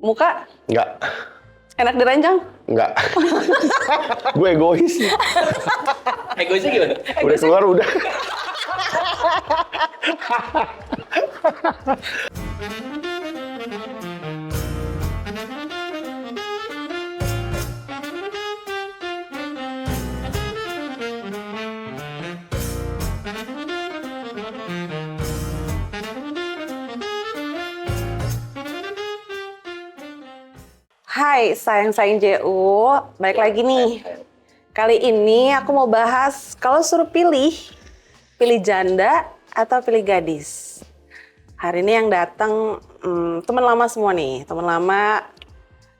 Muka? Enggak. Enak diranjang? Enggak. Gue egois. Egoisnya gimana? Udah keluar udah. Hai, sayang-sayang JU. Balik lagi nih. Kali ini aku mau bahas kalau suruh pilih janda atau pilih gadis. Hari ini yang datang teman lama semua nih. Teman lama,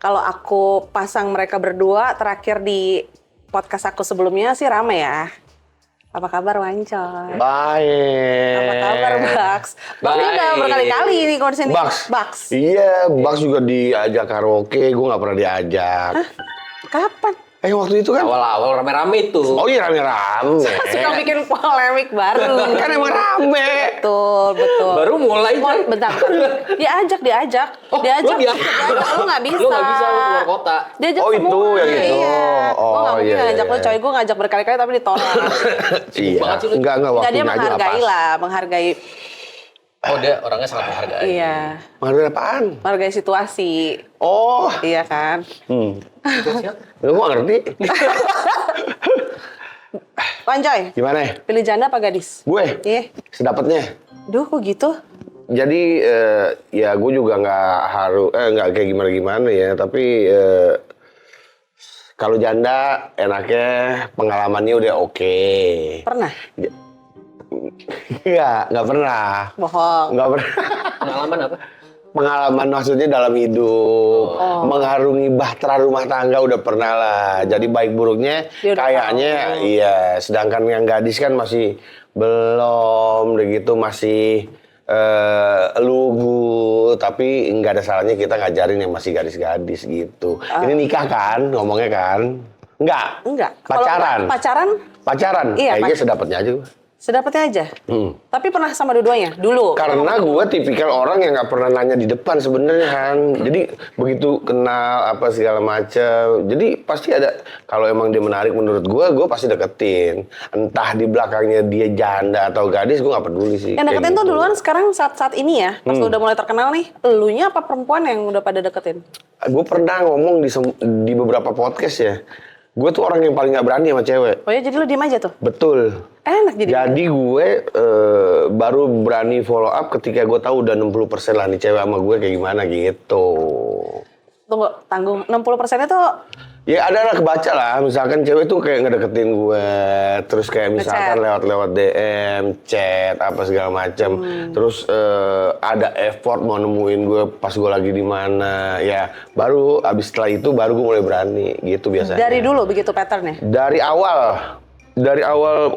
kalau aku pasang mereka berdua terakhir di podcast aku sebelumnya sih rame ya. Apa kabar Wancol? Baik. Apa kabar Bax? Bax udah berkali-kali nih kalau di sini. Bax. Iya, Bax juga diajak karaoke, gue nggak pernah diajak. Hah? Kapan? Waktu itu kan? Awal-awal rame-rame tuh. Oh iya rame-rame. Suka bikin polemik baru. Kan emang rame. Betul. Baru mulai kan? Bentar. Diajak. Oh, lu diajak? Lu nggak bisa. Lu nggak bisa, lu keluar kota. Diajak Oh, semua. itu yang itu. Iya. Oh, Gue nggak mungkin iya, ngajak iya. lu coy. Gue ngajak berkali-kali tapi ditolak. Iya. banget sih lu. Enggak Jadi waktunya dia aja lah menghargai pas. lah. Menghargai. Oh, dia orangnya sangat menghargai. Iya. Menghargai apaan? Menghargai situasi. Oh. Iya kan? Lu gak ngerti? Wancoy, Gimana? pilih janda apa gadis? Gue? Iya. Sedapatnya. Duh, kok gitu? Jadi ya gue juga nggak kayak gimana ya, tapi kalau janda enaknya pengalamannya udah oke. Pernah? Nggak pernah. Bohong. Nggak pernah. Pengalaman apa? Pengalaman maksudnya dalam hidup, mengarungi bahtera rumah tangga udah pernah lah. Jadi baik buruknya Dia udah kayaknya iya. Sedangkan yang gadis kan masih belum, begitu masih lugu. Tapi nggak ada salahnya kita ngajarin yang masih gadis-gadis gitu. Ini nikah kan, ngomongnya kan? Enggak. Kalau Pacaran. pacaran, Iya, Kayaknya sedapatnya aja gue. sedapatnya aja. Tapi pernah sama dua-duanya dulu. Karena gue tipikal orang yang nggak pernah nanya di depan sebenarnya kan. Jadi begitu kenal apa segala macam. Jadi pasti ada, kalau emang dia menarik menurut gue pasti deketin. Entah di belakangnya dia janda atau gadis, gue nggak peduli sih. Yang deketin Kayak tuh gitu. duluan sekarang saat ini ya. Pas lu udah mulai terkenal nih, elunya apa perempuan yang udah pada deketin? Gue pernah ngomong di beberapa podcast ya. Gue tuh orang yang paling nggak berani sama cewek. Oh ya, jadi lu diem aja tuh? Betul. Enak jadi. Jadi gue baru berani follow up ketika gue tahu udah 60% lah nih cewek sama gue kayak gimana gitu. Tunggu, tanggung. 60%-nya tuh Ya ada lah kebaca lah, misalkan cewek tuh kayak ngedeketin gue, terus kayak misalkan lewat DM, chat, apa segala macam, terus ada effort mau nemuin gue pas gue lagi di mana, ya baru abis setelah itu baru gue mulai berani gitu biasanya. dari dulu begitu patternnya? Dari awal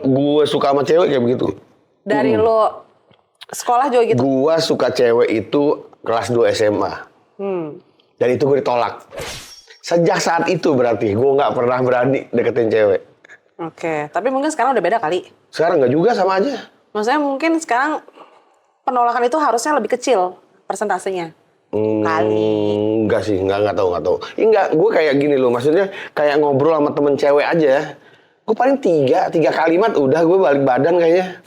gue suka sama cewek kayak begitu. Dari lo sekolah juga gitu? Gue suka cewek itu kelas 2 SMA, dan itu gue ditolak. Sejak saat itu berarti gue nggak pernah berani deketin cewek. Oke, tapi mungkin sekarang udah beda kali. Sekarang nggak juga, sama aja. Maksudnya mungkin sekarang penolakan itu harusnya lebih kecil persentasenya. Kali. Enggak sih, enggak tahu. Enggak, gue kayak gini loh, maksudnya kayak ngobrol sama temen cewek aja. Gue paling tiga kalimat udah gue balik badan kayaknya.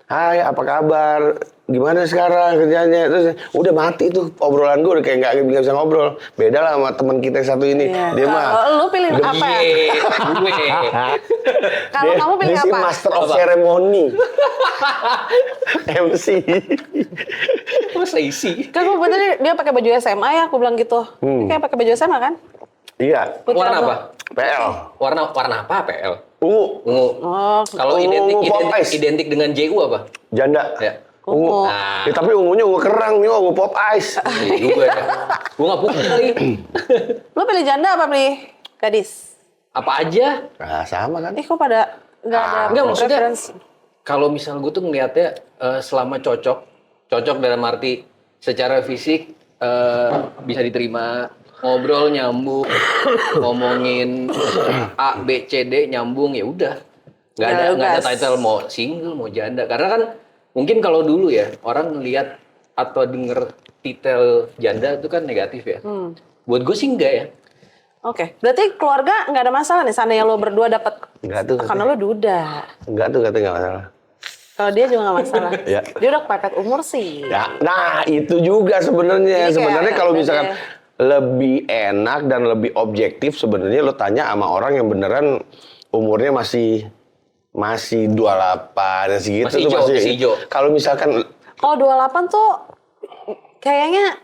Hai, apa kabar? Gimana sekarang kerjanya? Terus udah mati tuh obrolan gue, udah kayak nggak bisa ngobrol. Beda lah sama teman kita yang satu ini. Iya. Dia mah. Kalau lu pilih apa? Gue. Kalau kamu pilih dia si apa? master of ceremony. MC. Masa isi? Kan gue bener dia pakai baju SMA ya, aku bilang gitu. Dia kayak pakai baju SMA kan? Iya. Putih Warna abu. apa? PL. Warna apa PL? Ungu. Ungu. Oh, Kalau Ungu pop ice. identik dengan JU apa? Janda. Ya. Ungu. Nah. Ya, tapi ungunya ungu kerang nih, ungu pop ice. Gue nggak putih kali. lu pilih janda apa pilih gadis? Apa aja? Nah, sama kan? Kok pada nggak ada Enggak, maksudnya preference? kalau misal gue tuh ngeliatnya selama cocok dalam arti secara fisik bisa diterima, ngobrol nyambung, ngomongin A, B, C, D nyambung, ya udah. Nggak ada title mau single mau janda, karena kan mungkin kalau dulu ya orang ngelihat atau denger titel janda itu kan negatif ya. Buat gue sih enggak ya. Oke, berarti keluarga nggak ada masalah nih, seandainya lo berdua dapat Enggak tuh. karena lo duda. Enggak tuh katanya nggak masalah. Kalau dia juga nggak masalah. Ya. Dia udah kepepet umur sih. Ya, nah itu juga sebenarnya. Jadi Sebenarnya kayak kalau ada misalkan deh. lebih enak dan lebih objektif sebenarnya lo tanya sama orang yang beneran umurnya masih 28 dan segitu Masih tuh hijau, masih hijau. Kalau misalkan Kalau 28 tuh kayaknya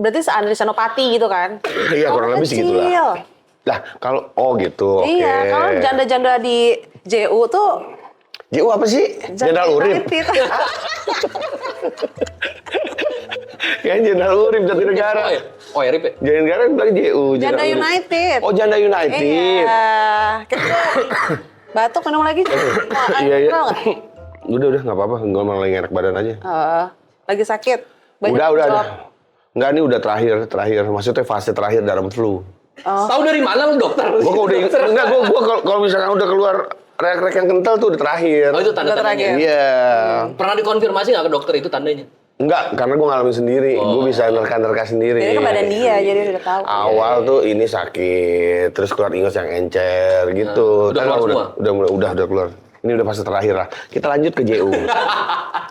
berarti seandainya Senopati gitu kan? iya kurang lebih kecil. segitulah. Lah kalau gitu oke. Iya, kalau janda-janda di JU tuh JU apa sih? Jenderal Urip. United. Kayaknya Jenderal Urip Jatinegara. Oh ya Rip ya? Jatinegara bilang JU. Janda Jenderal Urip. United. Oh Janda United. Iya. Kita batuk minum lagi. Iya iya. Kenal nggak? Udah nggak apa-apa. Gue malah lagi enak badan aja. Lagi sakit. Banyak Udah. jawab. Enggak, ini udah terakhir. Maksudnya fase terakhir dalam flu. Tahu dari mana lu dokter? Gue udah enggak, gue kalau misalkan udah keluar rek-rek yang kental tuh udah terakhir. Oh itu Udah tanda-tandanya. terakhir. Iya. Pernah dikonfirmasi nggak ke dokter itu tandanya? Enggak, karena gue ngalamin sendiri. Gue bisa nerka-nerka sendiri. Jadi ke badan dia, jadi udah tahu. Awal tuh ini sakit, terus keluar ingus yang encer gitu. Udah keluar semua? Udah keluar. Ini udah fase terakhir lah. Kita lanjut ke JU.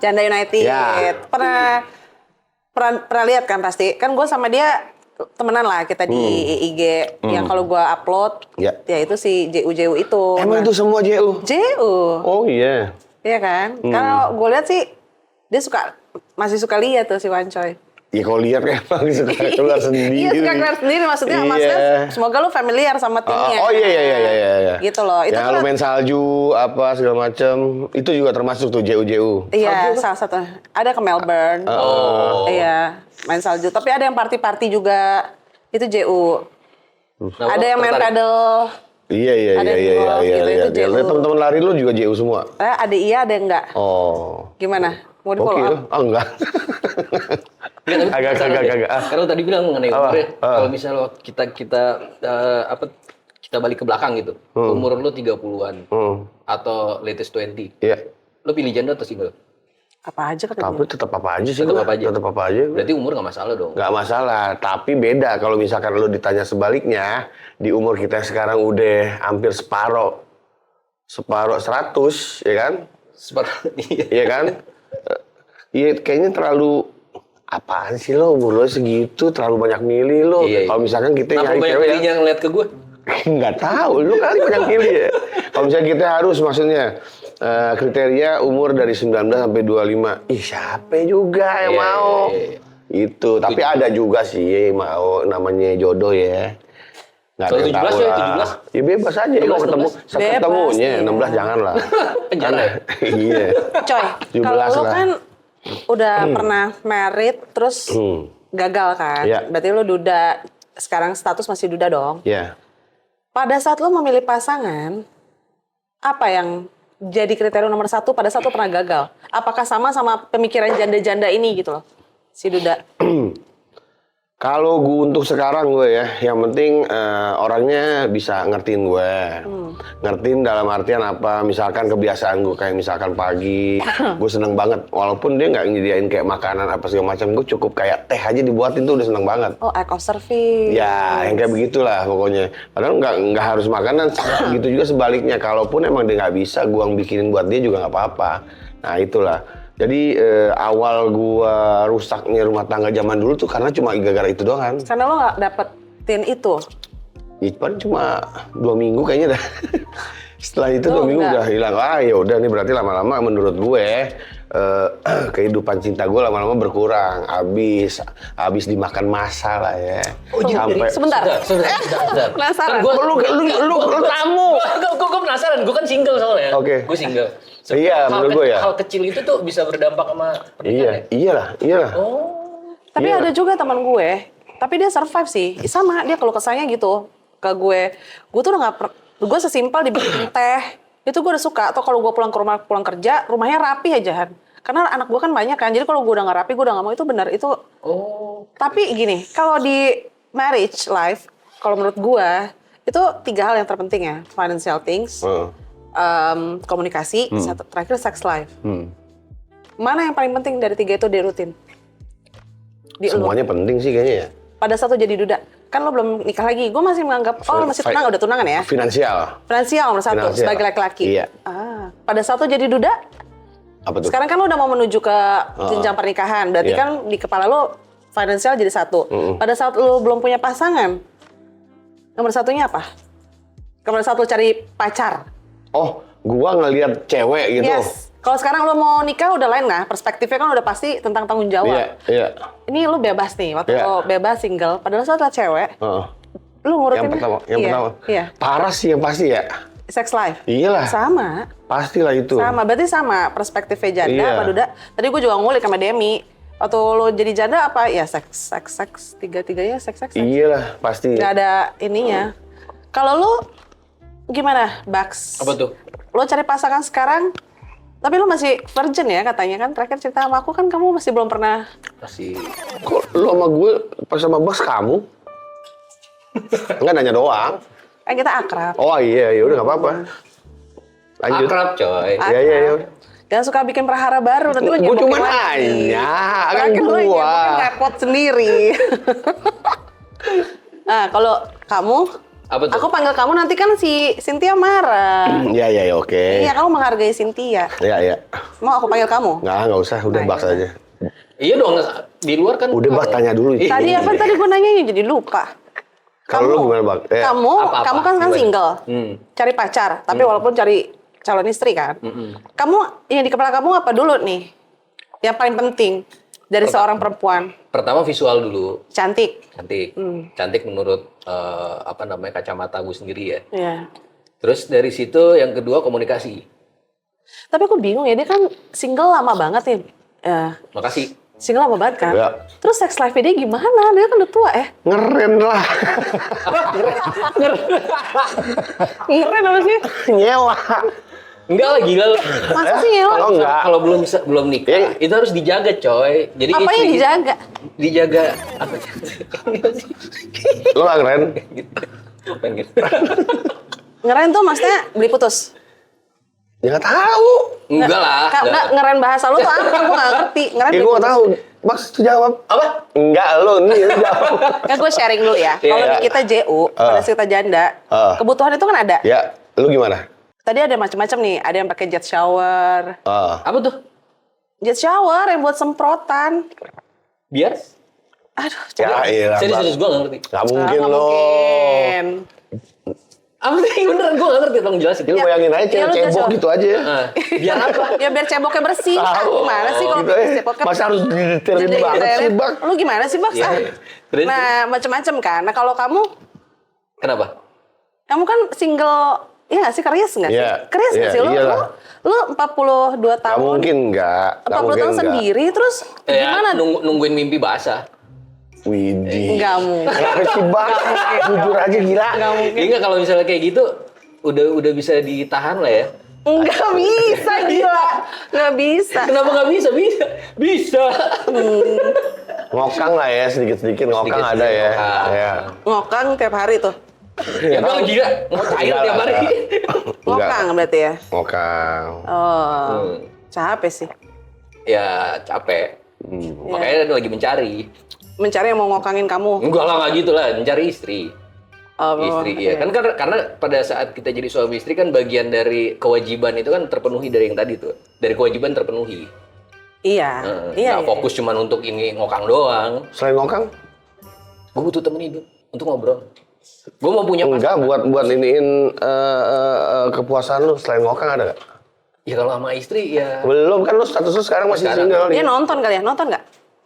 Janda United. Ya. Pernah lihat kan pasti. Kan gue sama dia temenan lah kita di IG. Yang kalau gue upload, Ya. ya itu si JU itu. Emang itu semua JU? JU. Oh iya. Iya kan? Kalau gue lihat sih, dia masih suka lihat tuh si Wancoy. Ya kalau lihat kan emang suka keluar sendiri. Iya suka keluar sendiri, maksudnya semoga lu familiar sama timnya. Oh iya. Gitu loh. Itu Yang lu main salju apa segala macem, itu juga termasuk tuh JU. Iya, salah satu. Ada ke Melbourne. Iya, main salju. Tapi ada yang party-party juga. Itu JU. Nah, Ada yang main tertarik. paddle. Iya. Ada di golf gitu, itu JU. Teman-teman lari lu juga JU semua. Ada iya, ada yang enggak. Oh. Gimana? Mau di follow Oke. up? Oh enggak. Agak. Karena tadi bilang mengenai Apa? umurnya. Kalau misalnya kita balik ke belakang gitu. Umur lu 30-an atau latest 20. Iya. Lu pilih janda atau single? Apa aja kata Tapi tetap apa aja sih Tetap gua. apa aja? Tetap apa aja. Berarti umur nggak masalah dong. Nggak masalah, tapi beda kalau misalkan lu ditanya sebaliknya, di umur kita sekarang udah hampir separuh 100, ya kan? Iya kan? Iya, kayaknya terlalu apaan sih lo umur lo segitu, terlalu banyak milih lo. Iya. Kalau misalkan kita Kenapa nyari banyak cewek pilihnya ngeliat ke gue? nggak tahu, lu kali banyak pilih ya. Kalau misalnya kita harus maksudnya kriteria umur dari 19 sampai 25. Ih, siapa juga yang Iya, mau? iya. Itu, tapi ada juga sih mau namanya jodoh ya. Nggak ada Kalau yang 17 tahu ya, lah. 17? Ya bebas aja, kalau 17, ketemu, 16. seketemunya, Bebas, 16 jangan lah. Penjara ya? Iya. Coy, 17 kalau lu lah. kan udah pernah married terus gagal kan? Iya. Berarti lu duda, sekarang status masih duda dong. Ya. Pada saat lu memilih pasangan, apa yang jadi kriteria nomor satu pada saat lu pernah gagal? Apakah sama pemikiran janda-janda ini gitu loh, si duda? Kalau gue untuk sekarang gue ya, yang penting orangnya bisa ngertiin gue. Ngertiin dalam artian apa, misalkan kebiasaan gue kayak misalkan pagi, gue seneng banget. Walaupun dia nggak nyediain kayak makanan apa segala macam, gue cukup kayak teh aja dibuatin tuh udah seneng banget. Oh, act of service. Ya, yang kayak begitulah pokoknya. Padahal nggak harus makanan, gitu juga sebaliknya. Kalaupun emang dia nggak bisa, gue yang bikinin buat dia juga nggak apa-apa. Nah itulah. Jadi awal gua rusaknya rumah tangga zaman dulu tuh karena cuma gara-gara itu doang. Karena lo nggak dapetin itu. Ya, paling cuma 2 minggu kayaknya dah. Setelah itu 2 minggu enggak. udah hilang. Ya udah nih berarti lama-lama menurut gue kehidupan cinta gue lama-lama berkurang. Habis dimakan masa lah ya. Sampai Sebentar. Sebentar. Penasaran. lu tamu. Gue penasaran, gue kan single soalnya. Oke. Gue single. Iya, menurut gue ya. Hal kecil itu tuh bisa berdampak sama pernikahan ya? Iyalah. Tapi Iya. ada juga teman gue, tapi dia survive sih. Sama, dia kalau kesanya gitu ke gue. Gue tuh udah gue sesimpel dibikin teh. Itu gue udah suka. Atau kalau gue pulang ke rumah, pulang kerja, rumahnya rapi aja kan. Karena anak gue kan banyak kan. Jadi kalau gue udah nggak rapi, gue udah nggak mau. Itu benar. Itu. Oh. Tapi gini, kalau di marriage life, kalau menurut gue, itu 3 hal yang terpenting ya. Financial things, komunikasi, satu terakhir sex life. Mana yang paling penting dari 3 itu di rutin? Di lu. Semuanya penting sih kayaknya ya. Pada saat lu jadi duda, kan lo belum nikah lagi. Gue masih menganggap, oh lu masih tunangan, udah tunangan ya? Finansial. Finansial nomor satu, Finansial. sebagai laki-laki. Iya. Pada saat lu jadi duda, Apa tuh? sekarang kan lu udah mau menuju ke jenjang pernikahan. Berarti Iya. kan di kepala lu finansial jadi satu. Pada saat lu belum punya pasangan, nomor satunya apa? Nomor satu cari pacar. Oh, gua ngelihat cewek gitu. Yes. Kalau sekarang lu mau nikah udah lain nah, perspektifnya kan udah pasti tentang tanggung jawab. Iya, iya. Ini lu bebas nih, waktu Iya. lu bebas single, padahal lu adalah cewek, Heeh. lu ngurutin Yang pertama, yang iya, pertama. Iya. Parah sih yang pasti ya. Sex life. Iyalah. Sama. Pastilah itu. Sama, berarti sama perspektifnya janda Iya. apa duda. Tadi gue juga ngulik sama Demi. Waktu lo jadi janda apa? Ya seks. Tiga-tiganya seks. Iyalah, pasti. Gak ada ininya. Kalau lo gimana, Bax? Apa tuh? Lo cari pasangan sekarang, tapi lo masih virgin ya katanya kan? Terakhir cerita sama aku kan kamu masih belum pernah. Masih Kok lu sama gue pas sama Bas kamu? Enggak nanya doang. Kan kita akrab. Oh iya, ya udah nggak apa-apa. Lanjut. akrab coy. Iya, iya, iya. Jangan suka bikin prahara baru, nanti lo Gua nyebokin cuma lagi. nanya, kan Terakhir lo gua. nyebokin repot sendiri. Nah, kalau kamu, Apa tuh? aku panggil kamu nanti kan si Cynthia marah. Iya, iya, iya, oke. Iya, kamu menghargai Cynthia. Iya, iya. Mau aku panggil kamu? Nggak usah, udah Nah, Bas iya. aja. Iya dong, di luar kan. Udah Bas tanya dulu. Tadi apa tadi gue nanyanya jadi lupa. Kalau lu gimana, Bang? Kamu, Apa-apa? kamu kan Gimana? single, Hmm. cari pacar, tapi walaupun cari calon istri kan. Kamu yang di kepala kamu apa dulu nih? Yang paling penting dari seorang perempuan, Pertama visual dulu. cantik. Cantik. Cantik menurut apa namanya kacamata gue sendiri ya. Iya. Terus dari situ yang kedua komunikasi. Tapi aku bingung ya, dia kan single lama banget nih. Makasih. Single lama banget kan. Iya. Terus sex life dia gimana? Dia kan udah tua ya. Ngeren lah. Keren apa sih? Nyewa. Enggak lah gila lah. Masa sih ya? Oh, enggak. Kalau belum nikah, itu harus dijaga coy. Jadi Apa yang istri- dijaga? Dijaga apa? Lu nggak keren? Pengen. Ngeren tuh maksudnya beli putus? Ya nggak tahu. Enggak lah. Enggak, ngeren bahasa lu tuh apa? Gue nggak ngerti. Ngeren Ya beli gue nggak putus. tahu. Bas, tuh jawab. Apa? Enggak, lu nih lu jawab. Kan gue sharing dulu ya. Iya. Kalau di kita JU, pada saat kita janda, kebutuhan itu kan ada. Ya, lu gimana? Tadi ada macam-macam nih. Ada yang pakai jet shower. Apa tuh? Jet shower yang buat semprotan. Biar? Aduh, Ya iya. Serius gue nggak ngerti. Gak mungkin nggak lo. mungkin. Apa sih beneran gue nggak ngerti, tolong jelasin. Lu bayangin aja Ya, cewek lu cebok jet gitu aja. Biar apa? Ya biar ceboknya bersih. Gimana sih kalau Gitu ya. ceboknya Masa harus didetailin banget sih, Bang? Lu gimana sih, Bang? Iya. Terus? Nah, macam-macam kan. Nah, kalau kamu Kenapa? kan single, iya nggak sih? Karyas nggak sih? Iya. Karyas nggak Iya, sih? Lu, iyalah. lu 42 Gak tahun. mungkin enggak. 40 tahun sendiri, terus gimana? Nungguin mimpi basah. Widih. Nggak mungkin. Kenapa sih, Bang? Jujur aja gila. Nggak mungkin. Iya nggak, kalau misalnya kayak gitu udah bisa ditahan lah ya. Nggak bisa, gila. Nggak bisa. Kenapa nggak bisa? Bisa. Ngokang lah ya, sedikit-sedikit ngokang ada Sedikit-sedikit ya. ngokang. Ya. Ngokang tiap hari tuh. Ya kalau gila, mau cair Enggak tiap lah, hari. enggak. Ngokang berarti ya? Ngokang. Oh, capek sih. Ya capek. Makanya lagi mencari. Mencari yang mau ngokangin kamu. Enggak lah, nggak gitu lah. Mencari istri. Oh, Istri, iya. iya. Kan karena pada saat kita jadi suami istri kan bagian dari kewajiban itu kan terpenuhi dari yang tadi tuh. Dari kewajiban terpenuhi. Iya. Iya. Nggak fokus cuman untuk ini ngokang doang. Selain ngokang? Gue butuh temen hidup untuk ngobrol. Gue mau punya Enggak, buat iniin kepuasan lu. Selain ngokang ada gak? Ya kalau sama istri ya. Belum, kan lu status lu sekarang masih Sekarang. single Dia nih. nonton kali ya? Nonton nggak?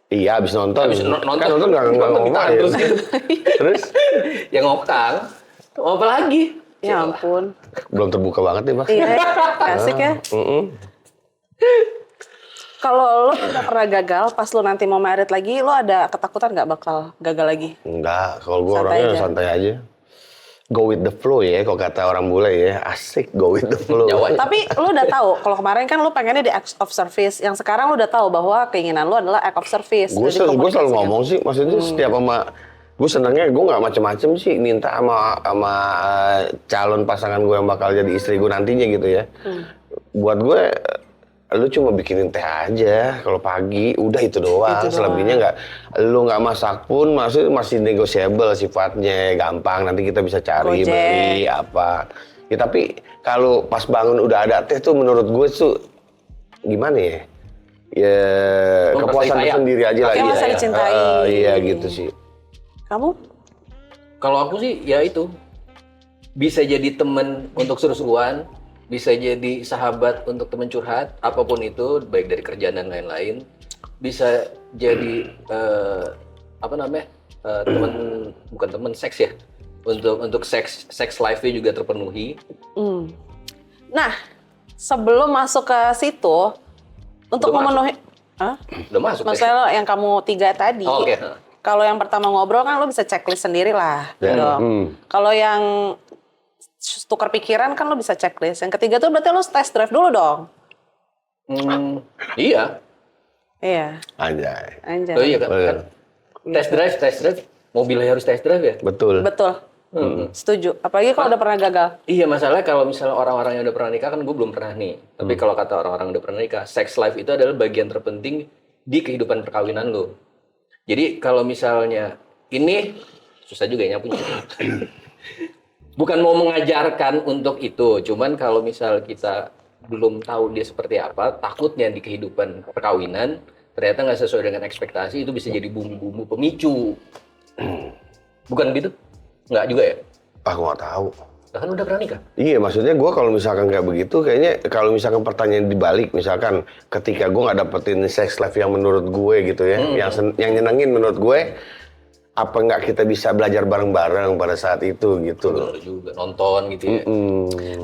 Iya, abis nonton. Habis nonton. Kan nonton gak ngomong Ditahan ya. terus gitu. Terus? Ya ngokang. Mau apa lagi? Ya ampun. Belum terbuka banget nih, Mas. Iya, asik ya. Kalau lo udah pernah gagal, pas lo nanti mau married lagi, lo ada ketakutan nggak bakal gagal lagi? Enggak, kalau gue Santai orangnya aja. santai aja. Go with the flow ya, kalau kata orang bule ya. Asik, go with the flow. Jawa. Tapi lo udah tahu, kalau kemarin kan lo pengennya di act of service, yang sekarang lo udah tahu bahwa keinginan lo adalah act of service. Gue Udah selalu dikomunikasikan. ngomong sih, maksudnya setiap sama gue senangnya gue nggak macem-macem sih minta sama calon pasangan gue yang bakal jadi istri gue nantinya gitu ya. Buat gue lu cuma bikinin teh aja kalau pagi, udah itu doang. Itu doang. Selebihnya nggak, lu nggak masak pun masih negotiable sifatnya, gampang. Nanti kita bisa cari Gojek. beli apa. Ya tapi kalau pas bangun udah ada teh tuh menurut gue tuh gimana ya? Ya Lu kepuasan merasa sendiri aja lah. Kayak merasa Iya, dicintai. iya gitu sih. Kamu? Kalau aku sih ya itu bisa jadi temen untuk seru-seruan, bisa jadi sahabat untuk temen curhat, apapun itu, baik dari kerjaan dan lain-lain. Bisa jadi temen, bukan temen, seks ya. Untuk seks life-nya juga terpenuhi. Nah, sebelum masuk ke situ, untuk Udah memenuhi... Hah? Udah masuk. Maksudnya lo yang kamu 3 tadi, Oh, oke. kalau yang pertama ngobrol kan lo bisa checklist sendiri lah. Ya, Dong. Kalau yang tukar pikiran kan lo bisa checklist. Yang ketiga tuh berarti lo test drive dulu dong. Iya. Iya, Anjay. anjay. Oh iya kan. Betul. Test drive. Mobilnya harus test drive ya? Betul. Betul. Setuju. Apalagi kalau udah pernah gagal. Iya, masalahnya kalau misalnya orang-orang yang udah pernah nikah, kan gue belum pernah nih. Tapi kalau kata orang-orang yang udah pernah nikah, sex life itu adalah bagian terpenting di kehidupan perkawinan lo. Jadi kalau misalnya ini, susah juga ya nyapunya. Bukan mau mengajarkan untuk itu, cuman kalau misal kita belum tahu dia seperti apa, takutnya di kehidupan perkawinan, ternyata nggak sesuai dengan ekspektasi, itu bisa jadi bumbu-bumbu pemicu. Bukan gitu? Nggak juga ya? Aku nggak tahu. Lah kan udah pernah nikah? Iya, maksudnya gue kalau misalkan kayak begitu, kayaknya kalau misalkan pertanyaan dibalik, misalkan ketika gue nggak dapetin sex life yang menurut gue gitu ya, yang nyenengin menurut gue, apa nggak kita bisa belajar bareng-bareng pada saat itu gitu loh. Bener juga, nonton gitu ya.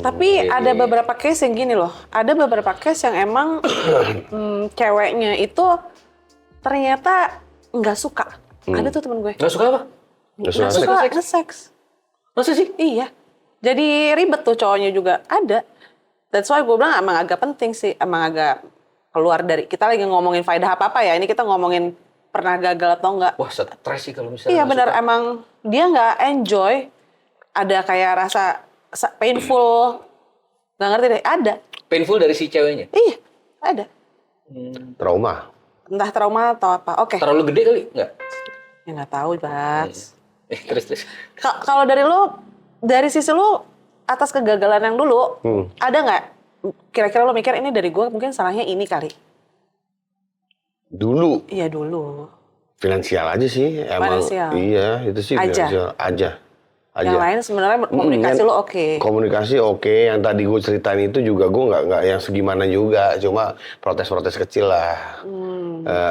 Tapi ada beberapa case yang gini loh. Ada beberapa case yang emang ceweknya itu ternyata nggak suka. Ada tuh temen gue. Nggak suka apa? Nggak Nggak suka suka seks. nge-sex. Masa sih? Iya. Jadi ribet tuh cowoknya juga. Ada. That's why gue bilang emang agak penting sih. Emang agak keluar dari... Kita lagi ngomongin faedah apa-apa ya. Ini kita ngomongin pernah gagal atau enggak. Wah, stres sih kalau misalnya Iya nggak benar. suka. Emang dia nggak enjoy. Ada kayak rasa painful. Nggak ngerti deh. Ada. Painful dari si ceweknya? Iya. Ada. Trauma. Entah trauma atau apa. Oke. Terlalu gede kali? Nggak? Ya nggak tahu, Bas. Terus. Kalau dari lu, dari sisi lu atas kegagalan yang dulu, ada nggak kira-kira lu mikir ini dari gue mungkin salahnya ini kali? Dulu Iya dulu. finansial aja sih, emang. Finansial. Iya, itu sih Aja. finansial aja. Yang lain sebenarnya komunikasi lu oke. Komunikasi oke, yang tadi gue ceritain itu juga gue nggak yang segimana juga, cuma protes-protes kecil lah.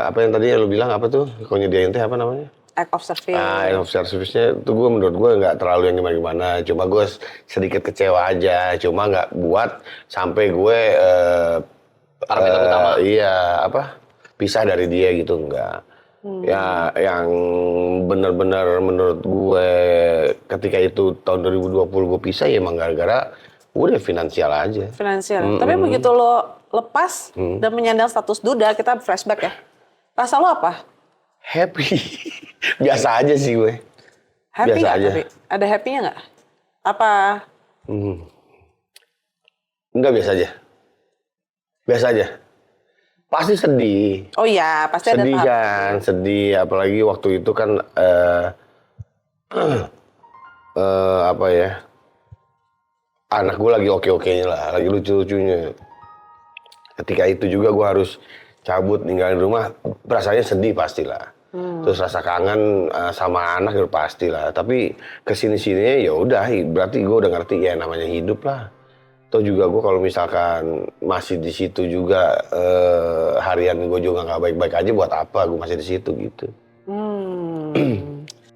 Apa yang tadi lu bilang apa tuh? Kalau nyediain teh apa namanya? Act of service. Act of service-nya itu gue menurut gue nggak terlalu yang gimana-gimana, cuma gue sedikit kecewa aja, cuma nggak buat sampai gue Parameter utama. iya apa pisah dari dia gitu enggak. Ya yang benar-benar menurut gue ketika itu tahun 2020 gue pisah ya emang gara-gara udah finansial aja. Finansial. Tapi begitu lo lepas dan menyandang status duda, kita flashback ya. Rasa lo apa? Happy. Biasa aja sih gue. Happy Biasa nggak aja. tapi? Ada happy-nya nggak? Apa? Enggak, biasa aja. Biasa aja. Pasti sedih. Oh iya, pasti ada Sedih tahap. kan, sedih. Apalagi waktu itu kan apa ya? Anak gue lagi oke-okenya lah, lagi lucu-lucunya. Ketika itu juga gue harus cabut ninggalin rumah, rasanya sedih pastilah. Terus rasa kangen sama anak ya pastilah. Tapi kesini-sininya ya udah, berarti gue udah ngerti ya namanya hidup lah. Atau juga gue kalau misalkan masih di situ juga harian gue juga nggak baik-baik aja, buat apa gue masih di situ gitu.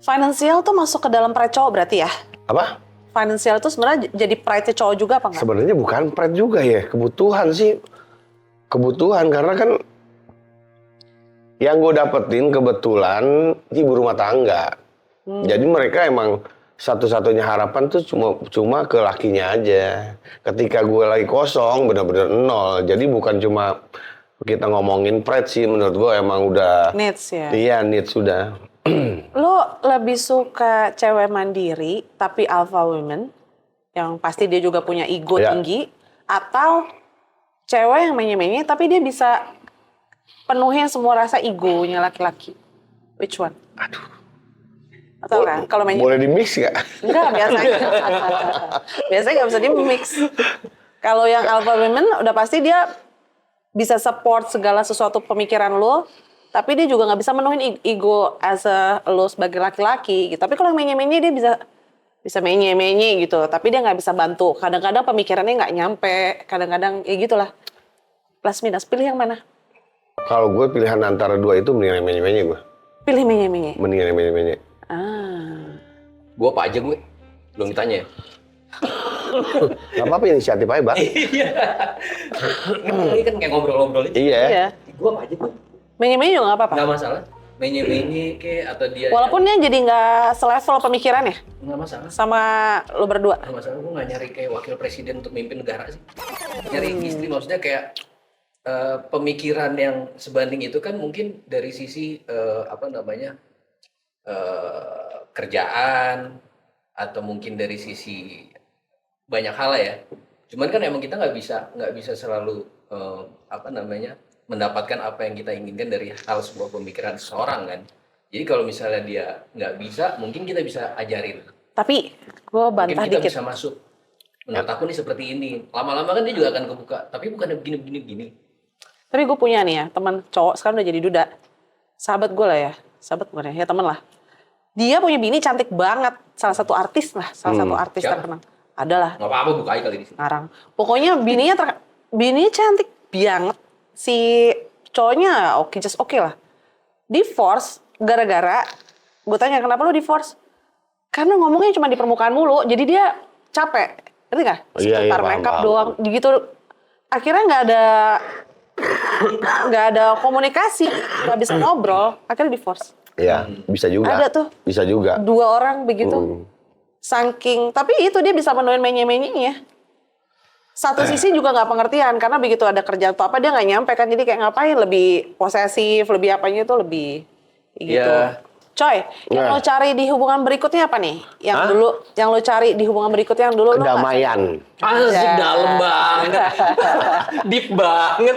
Finansial tuh masuk ke dalam pride cowok berarti ya? Apa? Finansial tuh sebenarnya jadi pride cowok juga apa enggak? Sebenarnya bukan pride juga ya, kebutuhan sih. Kebutuhan karena kan yang gue dapetin kebetulan ibu rumah tangga. Jadi mereka emang satu-satunya harapan tuh cuma ke lakinya aja. Ketika gue lagi kosong bener-bener nol. Jadi bukan cuma kita ngomongin pride sih, menurut gue emang udah Needs ya? Iya, needs sudah. Lo lebih suka cewek mandiri tapi alpha women yang pasti dia juga punya ego Iya. tinggi, atau cewek yang menye-menye tapi dia bisa penuhin semua rasa egonya laki-laki. Which one? Aduh. Atau kan? Kalau menye Boleh di mix nggak? enggak biasanya. Biasanya nggak bisa di-mix. Kalau yang alpha women udah pasti dia bisa support segala sesuatu pemikiran lo, tapi dia juga nggak bisa menuhin ego as a lo sebagai laki-laki gitu. Tapi kalau yang menye-menye dia bisa menye-menye gitu, tapi dia nggak bisa bantu. Kadang-kadang pemikirannya nggak nyampe, kadang-kadang ya gitulah. Plus minus, pilih yang mana? Kalau gue pilihan antara dua itu mendingan yang menye-menye gue. Pilih menye-menye. Mendingan yang menye-menye. Gue apa aja gue? Belum ditanya ya? Gak apa-apa, inisiatif aja, Bang. Iya. Ini kan kayak ngobrol-ngobrol aja. Iya. Gue apa aja gue? Menye-menye juga nggak apa-apa. Nggak masalah. Menye-menye kayak atau dia. Walaupun dia jadi nggak selevel pemikirannya Nggak masalah. sama lo berdua. Nggak masalah. Gue nggak nyari kayak wakil presiden untuk mimpin negara sih. Nyari istri maksudnya kayak pemikiran yang sebanding itu kan mungkin dari sisi kerjaan atau mungkin dari sisi banyak hal ya. Cuman kan emang kita nggak bisa selalu mendapatkan apa yang kita inginkan dari hal sebuah pemikiran seseorang kan. Jadi kalau misalnya dia nggak bisa, mungkin kita bisa ajarin. Tapi gue Mungkin bantah kita dikit. bisa masuk. Menurut aku nih seperti ini. Lama-lama kan dia juga akan kebuka. Tapi bukannya begini. Tapi gue punya nih ya teman cowok sekarang udah jadi duda. Sahabat gue lah ya. Sahabat bukan ya teman lah. Dia punya bini cantik banget. Salah satu artis lah. Salah satu artis Siapa? terkenal. Adalah. Nggak apa-apa buka aja kali di sini. Ngarang. Pokoknya bininya cantik banget. Si cowoknya just oke lah. Divorce gara-gara gue tanya kenapa lu divorce? Karena ngomongnya cuma di permukaan mulu, jadi dia capek. Ngerti nggak? Iya, Seputar paham, makeup paham. doang gitu. Akhirnya nggak ada komunikasi, nggak bisa ngobrol, akhirnya divorce. Iya, bisa juga. Ada tuh. Bisa juga. 2 orang begitu. Saking, tapi itu dia bisa menuin menye-menyenya. Satu sisi juga nggak pengertian, karena begitu ada kerjaan atau apa dia nggak nyampe kan, jadi kayak ngapain, lebih posesif, lebih apanya itu lebih gitu. Iya. Coy, yang Nah. lo cari di hubungan berikutnya apa nih? Yang dulu, yang lo cari di hubungan berikutnya yang dulu lo nggak- Kedamaian. Asik Ya. dalam banget. Deep banget.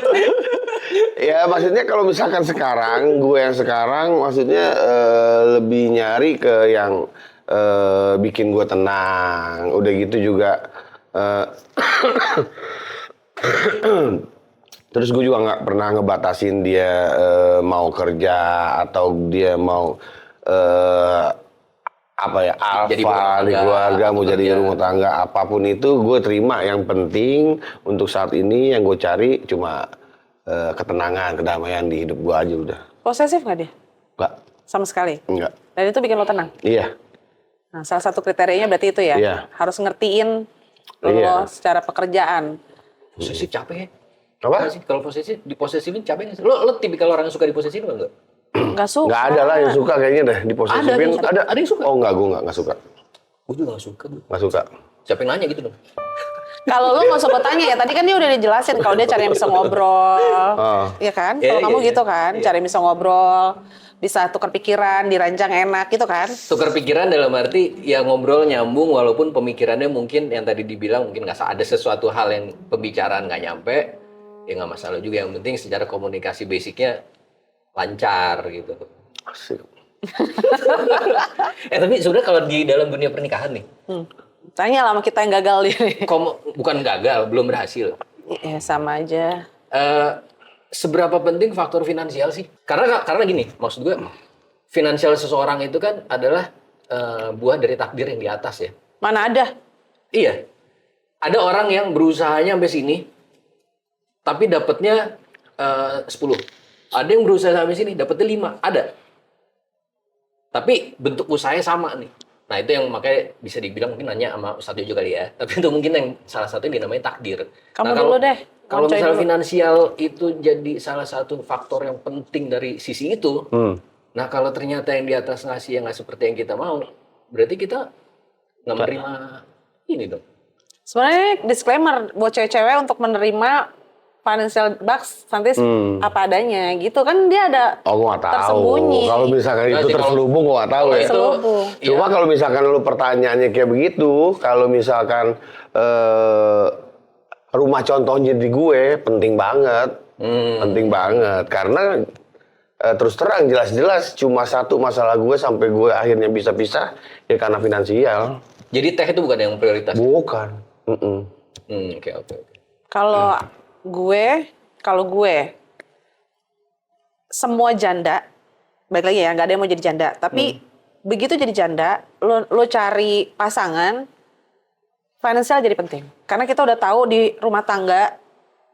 Ya maksudnya kalau misalkan sekarang, gue yang sekarang maksudnya lebih nyari ke yang bikin gue tenang. Udah gitu juga terus gue juga nggak pernah ngebatasin dia mau kerja atau dia mau Jadi alfa berumah di tangga, keluarga, mau jadi kerja. rumah tangga, apapun itu gue terima. Yang penting untuk saat ini yang gue cari cuma ketenangan, kedamaian di hidup gue aja udah. Posesif nggak dia? Enggak, Sama sekali. enggak. Dan itu bikin lo tenang. Iya, Nah, salah satu kriterianya berarti itu ya. Iya. Harus ngertiin lo Iya. secara pekerjaan. Posesif capek ya? apa? Nggak sih? Kalau posesif, diposesifin capek nggak sih? Lo tipikal orang yang suka diposesifin nggak? Nggak suka. Enggak ada lah yang suka kayaknya deh diposesifin. Ada yang suka. Oh enggak, gue enggak suka. Gue juga nggak suka. Enggak suka. Siapa yang nanya gitu dong? Kalau lo nggak usah gue tanya ya, tadi kan dia udah dijelasin kalau dia cari yang bisa ngobrol. Iya kan? Iya, Kalau kamu iya, gitu iya. kan, Iya. cari yang bisa ngobrol, bisa tukar pikiran, dirancang enak gitu kan. Tukar pikiran dalam arti ya ngobrol nyambung walaupun pemikirannya mungkin yang tadi dibilang mungkin nggak ada sesuatu hal yang pembicaraan nggak nyampe, ya nggak masalah juga. Yang penting secara komunikasi basicnya lancar gitu. Asik. Tapi sebenarnya kalau di dalam dunia pernikahan nih, Tanya lah sama kita yang gagal ini. bukan gagal, belum berhasil. Ya sama aja. Seberapa penting faktor finansial sih? Karena gini, maksud gue, finansial seseorang itu kan adalah buah dari takdir yang di atas ya. Mana ada? Iya. Ada orang yang berusahanya sampai sini, tapi dapatnya 10. Ada yang berusaha sampai sini, dapatnya 5. Ada. Tapi bentuk usahanya sama nih. Nah itu yang makanya bisa dibilang mungkin nanya sama Ustadz Jojo kali ya. Tapi itu mungkin yang salah satunya dinamanya takdir. Kamu Nah, dulu deh. Kalau Koncoy misalnya dulu. finansial itu jadi salah satu faktor yang penting dari sisi itu. Nah kalau ternyata yang di atas ngasih yang nggak seperti yang kita mau, berarti kita nggak menerima ini dong. Sebenarnya disclaimer buat cewek-cewek untuk menerima financial bucks nanti apa adanya gitu kan, dia ada Oh, gue nggak tahu. tersembunyi. Kalau misalkan Nggak itu sih, terselubung, gue nggak tahu ya. Terselubung. Cuma kalau misalkan lu pertanyaannya kayak begitu, kalau misalkan rumah contohnya di gue penting banget. Penting banget. Karena terus terang jelas-jelas cuma satu masalah gue sampai gue akhirnya bisa pisah ya karena finansial. Jadi teh itu bukan yang prioritas. Bukan. Oke. Kalau gue semua janda, balik lagi ya, nggak ada yang mau jadi janda. Tapi begitu jadi janda, lo cari pasangan, finansial jadi penting. Karena kita udah tahu di rumah tangga,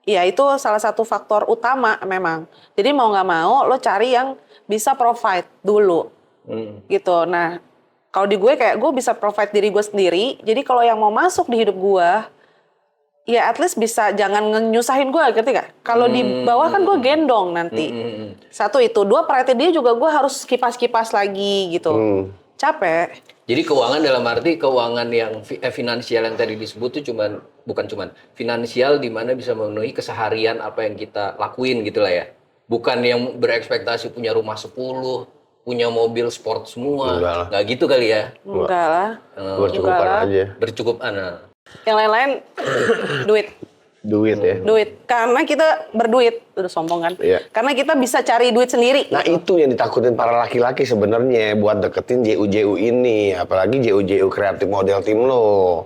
ya itu salah satu faktor utama memang. Jadi mau nggak mau, lo cari yang bisa provide dulu, gitu. Nah, kalau di gue kayak gue bisa provide diri gue sendiri. Jadi kalau yang mau masuk di hidup gue, ya at least bisa jangan nyusahin gue, ngerti gak? Kalau di bawah kan gue gendong nanti. Satu itu, dua perhatian dia juga gue harus kipas-kipas lagi gitu. Capek. Jadi keuangan dalam arti keuangan yang finansial yang tadi disebut itu bukan cuman finansial di mana bisa memenuhi keseharian apa yang kita lakuin gitu lah ya. Bukan yang berekspektasi punya rumah 10, punya mobil sport semua. Enggak lah. Nggak gitu kali ya. Enggak lah. Bercukupan aja. Bercukupan. Yang lain-lain duit. Duit ya. Duit. Karena kita berduit. Udah sombong kan? Iya. Karena kita bisa cari duit sendiri. Nah itu yang ditakutin para laki-laki sebenarnya buat deketin JU-JU ini. Apalagi JU-JU kreatif model tim lo.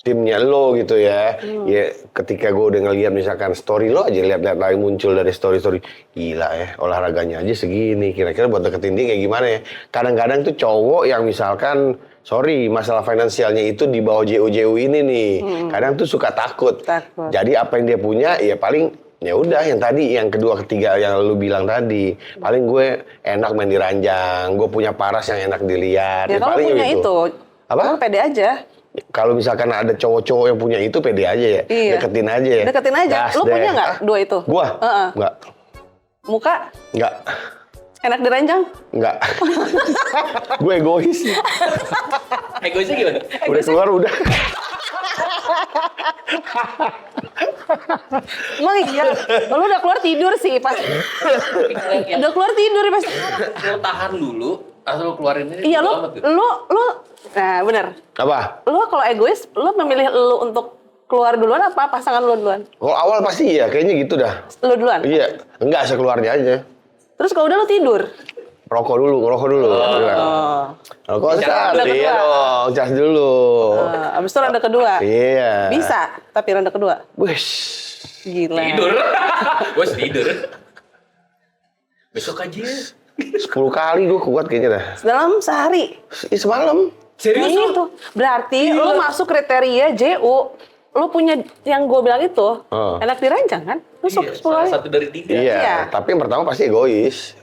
Timnya lo gitu ya. Ya ketika gue udah ngeliat misalkan story lo aja, lihat-lihat lagi muncul dari story-story. Gila ya, olahraganya aja segini. Kira-kira buat deketin dia kayak gimana ya. Kadang-kadang tuh cowok yang misalkan, sorry, masalah finansialnya itu di bawah JU-JU ini nih. Kadang tuh suka takut. Jadi apa yang dia punya ya paling ya udah yang tadi, yang kedua, ketiga yang lu bilang tadi. Paling gue enak main di ranjang, gue punya paras yang enak dilihat. Ya kalau paling punya gitu. itu, Apa? lo pede aja. Kalau misalkan ada cowok-cowok yang punya itu pede aja ya. Iya. Deketin aja ya. Deketin aja. Gas Lo deh. punya nggak dua itu? Gua? Enggak. Muka Enggak. enak diranjang? Enggak. Gue egois. Egoisnya gimana? Udah keluar udah. Emang iya. Lo udah keluar tidur sih pas. Udah keluar tidur pas. Lo tahan dulu atau lo keluarin ini? Iya bodo amat gitu. lo. Nah benar. Apa? Lo kalau egois, lo memilih lo untuk keluar duluan apa pasangan lo duluan? Kalau awal pasti iya, kayaknya gitu dah. Lo duluan. Iya. Enggak, sekeluarnya aja. Terus kalau udah lo tidur. Rokok dulu. Rokok Cas cas. ronde Iya kedua. dong, cas dulu. Abis itu ronde kedua. Iya. Bisa, tapi ronde kedua. Wes. Gila. Tidur. Gue tidur. Besok aja. 10 kali gue kuat kayaknya dah. Dalam sehari. Semalam. Serius Ini lo? tuh. Berarti lo masuk kriteria JU. Lo punya yang gue bilang itu. Enak diranjang kan? Lo Iya, 10 salah kali. satu dari 3. Iya. Iya. Tapi yang pertama pasti egois.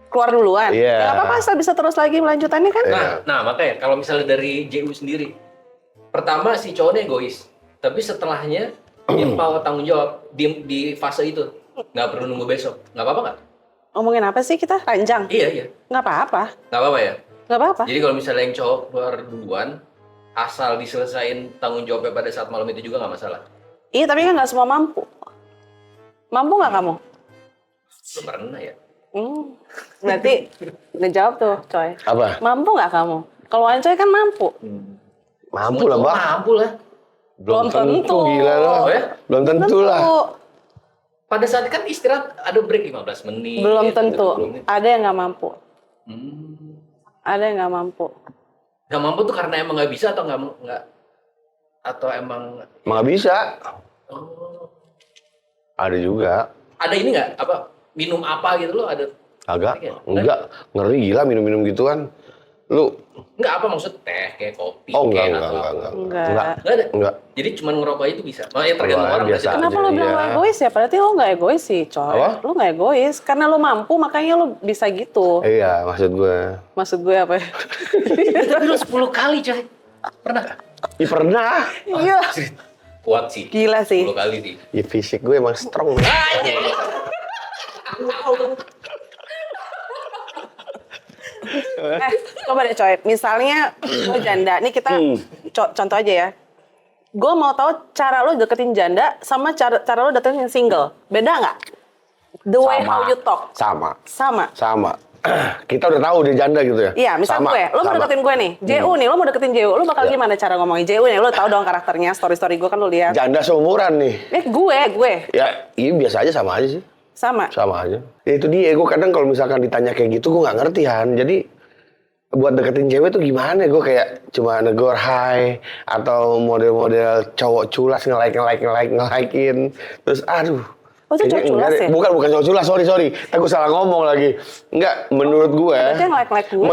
Keluar duluan. Iya. Ya apa-apa, asal bisa terus lagi melanjutannya kan? Nah, makanya kalau misalnya dari JU sendiri, pertama si cowoknya egois, tapi setelahnya dia mau tanggung jawab di fase itu, nggak perlu nunggu besok, nggak apa-apa nggak? Ngomongin apa sih kita? Ranjang? Iya, Nggak apa-apa. nggak apa-apa ya. Nggak apa-apa. Jadi kalau misalnya yang cowok keluar duluan, asal diselesain tanggung jawabnya pada saat malam itu juga nggak masalah. Iya, tapi kan nggak semua mampu. Mampu nggak kamu? Belum pernah ya. Berarti udah jawab tuh, coy. Apa? Mampu nggak kamu? Kalau Ancoy kan mampu. Mampu lah, Bang. Mampu lah. Belum tentu. tentu, gila loh. Oh ya? Belum tentu lah. Pada saat kan istirahat ada break 15 menit. Belum gitu, tentu. 20 menit. Ada yang nggak mampu. Hmm. Ada yang nggak mampu. Nggak mampu tuh karena emang nggak bisa atau nggak atau emang Emang nggak bisa. oh, Ada juga. ada ini nggak apa minum apa gitu loh ada Agak. Iya. Enggak. Ngeri gila minum-minum gituan. Lu. nggak apa maksud teh kayak kopi Oh enggak, kayak enggak, atau enggak, apa? enggak. Enggak. Nggak ada Enggak. jadi cuma ngerokok itu bisa ya tergantung Wah, orang biasa berarti. Kenapa aja lo bilang dia. lo egois ya? Berarti lo nggak egois sih, coy. Apa? Lo nggak egois. Karena lo mampu, makanya lo bisa gitu. Iya, maksud gue. Maksud gue apa ya? Tapi lo 10 kali coy pernah Ih pernah. Iya. kuat sih Gila sih. 10 kali sih Ya fisik gue emang strong. Coba deh coy. Misalnya lo janda. Nih kita contoh aja ya. Gue mau tahu cara lo deketin janda sama cara lo deketin yang single. Beda nggak? The way how you talk. Sama. Sama. Sama. kita udah tahu dia janda gitu ya? Iya, misal Sama, gue, lo mau sama. deketin gue nih, JU nih, lo mau deketin JU, lo bakal gimana cara ngomongin JU nih? Lo tau dong karakternya, story-story gue kan lo lihat. Janda seumuran nih. Gue. Ya, iya biasa aja sama aja sih. Sama. Sama aja. Ya itu dia, gue kadang kalau misalkan ditanya kayak gitu, gue nggak ngerti Han. Jadi, buat deketin cewek tuh gimana? Gue kayak cuma negor hai, atau model-model cowok culas nge-like-in. Terus aduh. Oh, itu cowok kayaknya culas enggak deh. ya? Bukan cowok culas, sorry. Aku salah ngomong lagi. Enggak, menurut gue. berarti yang like-like gue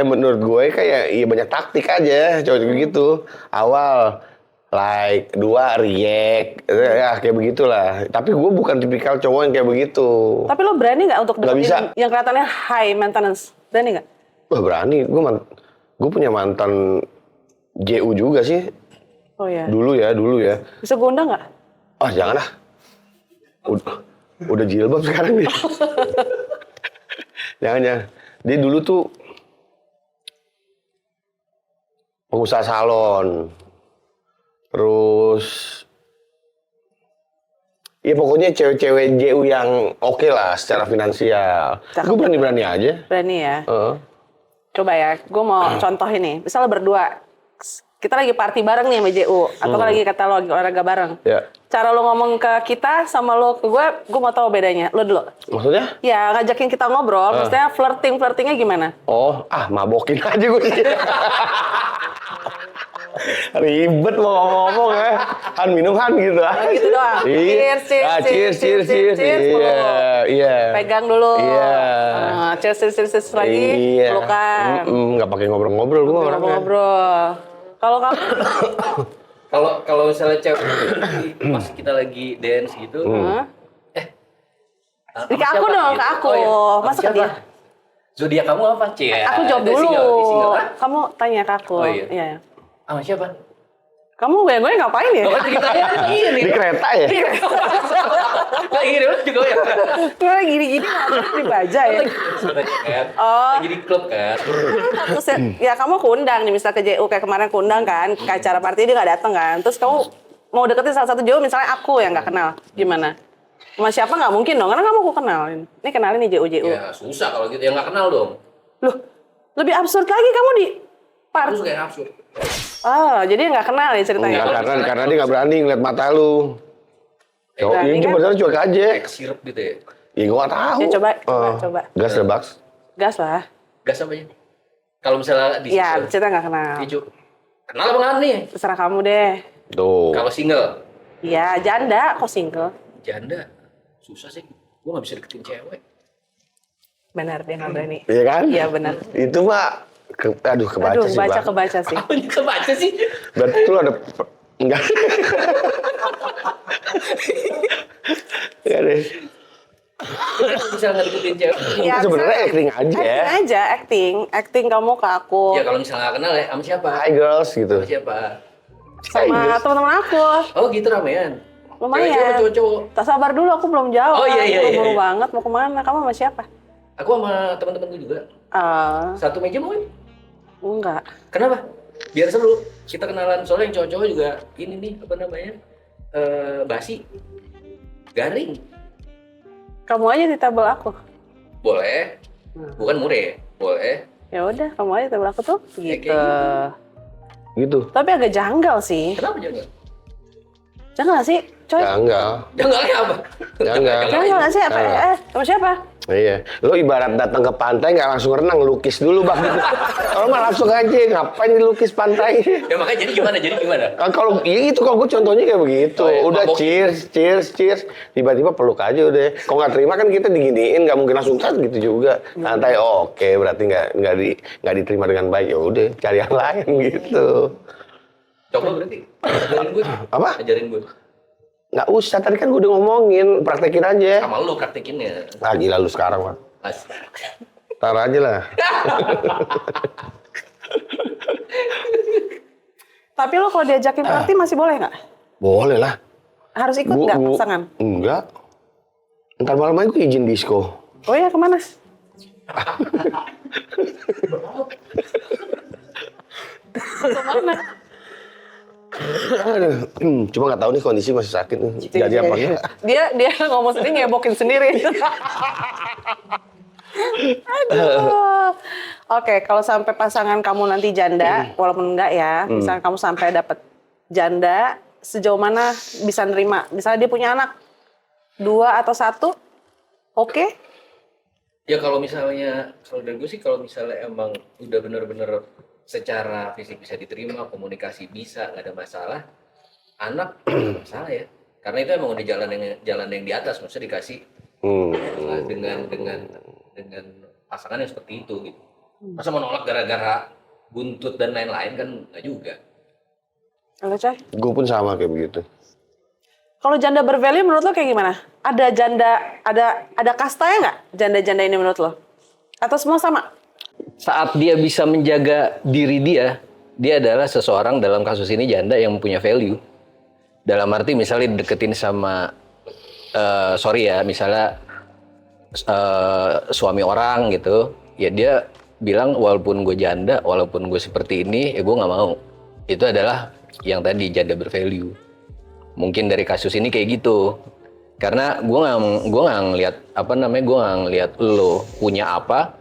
Menurut gue kayak iya banyak taktik aja cowok gitu. Awal like, 2 react, ya kayak begitulah. Tapi gue bukan tipikal cowok yang kayak begitu. Tapi lo berani nggak untuk Nggak bisa. deketin yang kelihatannya high maintenance? Berani nggak? Wah berani, gue punya mantan JU juga sih. Oh iya. Dulu ya. Bisa gue undang nggak? Ah jangan lah. Udah jilbab sekarang dia. Jangan. Dia dulu tuh pengusaha salon. Terus ya pokoknya cewek-cewek JU yang oke lah secara finansial. Cakep. Gue berani-berani aja. Berani ya. Heeh. Coba ya, gue mau contohin nih. Misalnya berdua, kita lagi party bareng nih sama JU, atau lagi kata lo lagi olahraga bareng. Ya. Cara lo ngomong ke kita sama lo ke gue mau tahu bedanya. Lo dulu. Maksudnya? Ya ngajakin kita ngobrol, maksudnya flirtingnya gimana? Oh, mabokin aja gue sih. Ribet mau ngomong-ngomong ya. Han minum Han gitu. Gitu doang. Iya. Cheers. Iya. Pegang dulu. Iya. Cheers lagi. Iya. Pelukan. Nggak pakai ngobrol-ngobrol gue orangnya. Ngobrol. Kalau kamu Kalau misalnya cewek pas kita lagi dance gitu, ke aku dong, ke aku. Masa ke dia? Zodiak kamu apa, Cie? Aku jawab dulu. Single, kan? Kamu tanya ke aku. Oh, iya. Iya. Sama siapa? Kamu gue ngapain ya? Lo kan kita ini. Di kereta ya? Lagi di mana juga ya? Gue gini-gini ngapain di baja ya? Kan? Oh. Lagi di klub kan? Terus ya kamu keundang nih, misal ke JU kayak kemarin keundang kan, ke acara party dia nggak datang kan. Terus kamu mau deketin salah satu JU, misalnya aku yang nggak kenal, gimana? Sama siapa nggak mungkin dong, karena kamu aku kenalin. Ini kenalin nih JU. Ya susah kalau gitu, ya nggak kenal dong. Loh, lebih absurd lagi kamu di Aku party. suka yang absurd. Oh, jadi nggak kenal ya ceritanya. Enggak, karena dia nggak berani ngeliat mata lu. Berani Ini kan? beneran cuek aja. Kayak sirup gitu ya. Ya gue nggak tahu. Ya, coba. Gas deh, Baks. Gas lah. Gas apa ya? Kalau misalnya di Iya, cerita nggak kenal. Ijo. Kenal apa nggak nih? Terserah kamu deh. Tuh. Kalau single, Iya, janda kok single. janda. Susah sih. Gue nggak bisa deketin cewek. Benar, dia nggak berani. Iya kan? Iya, benar. Itu mah kebaca sih, Bang. Kebaca sih. Apa yang kebaca sih? Berarti itu ada enggak. Enggak deh. Bisa nggak deketin cewek? Ya, Sebenarnya misalnya acting aja ya. Acting kamu ke aku. Ya kalau misalnya nggak kenal ya, sama siapa? Hi girls gitu. Sama siapa? Sama teman-teman aku. Oh gitu ramean. Lumayan. Cewek-cewek apa cowok-cowok? Tak sabar dulu, aku belum jawab. Oh, iya. Buru banget, mau kemana? Kamu sama siapa? Aku sama teman-temanku juga. Satu meja mau? Enggak. Kenapa? Biar seru. Kita kenalan, soalnya yang cowok-cowok juga ini nih, apa namanya? Basi. Garing. Kamu aja di tabel aku. Boleh. Bukan mure. Boleh. Ya udah, kamu aja di tabel aku tuh. Gitu. Gitu. Tapi agak janggal sih. Kenapa jangan? Janggal nggak sih? Coy. Janggal. Janggalnya apa? Janggal. Janggal nggak sih? Apa? Janggal. Sama siapa? Iya, lo ibarat datang ke pantai nggak langsung renang, lukis dulu Bang. Kalau mah langsung aja, ngapain dilukis pantai? Ya makanya jadi gimana? Kalau iya itu, kalau gue contohnya kayak begitu, Oh, iya, udah mabok. cheers, tiba-tiba peluk aja udah. Kalau nggak terima kan kita diginiin, nggak mungkin langsung kan gitu juga. Santai, oke, berarti nggak diterima dengan baik, ya udah cari yang lain gitu. Coba berarti. Ajarin gue. Apa? Ajarin gue. Nggak usah, tadi kan gue udah ngomongin, praktekin aja. Sama lu praktekinnya. Ah gila lu sekarang mah, tar aja lah. Tapi lo kalau diajakin party masih boleh nggak? Boleh lah. Harus ikut nggak pasangan? Enggak. Ntar malam aja gue izin disco. Oh iya, kemana? Kemana? Aduh, cuma nggak tahu nih kondisi masih sakit nih. Jadi apa enggak? Dia ngomong sendiri, ngebokin sendiri. Aduh. Oke, kalau sampai pasangan kamu nanti janda, walaupun enggak ya, misalnya kamu sampai dapat janda, sejauh mana bisa nerima? Misalnya dia punya anak, 2 atau 1, oke? Ya kalau misalnya, kalau dari gue sih kalau misalnya emang udah bener-bener secara fisik bisa diterima, komunikasi bisa, nggak ada masalah, anak nggak ada masalah ya. Karena itu emang udah jalan yang di atas, maksudnya dikasih dengan pasangan yang seperti itu gitu. Masa menolak gara-gara buntut dan lain-lain kan nggak juga. Oke, Coy. Gue pun sama kayak begitu. Kalau janda bervalue menurut lo kayak gimana? Ada janda, ada kastanya nggak janda-janda ini menurut lo? Atau semua sama? Saat dia bisa menjaga diri dia adalah seseorang dalam kasus ini janda yang punya value. Dalam arti misalnya deketin sama, misalnya suami orang gitu, ya dia bilang walaupun gue janda, walaupun gue seperti ini, ya gue nggak mau. Itu adalah yang tadi janda bervalue. Mungkin dari kasus ini kayak gitu. Karena gue nggak ngelihat gue nggak ngelihat lo punya apa,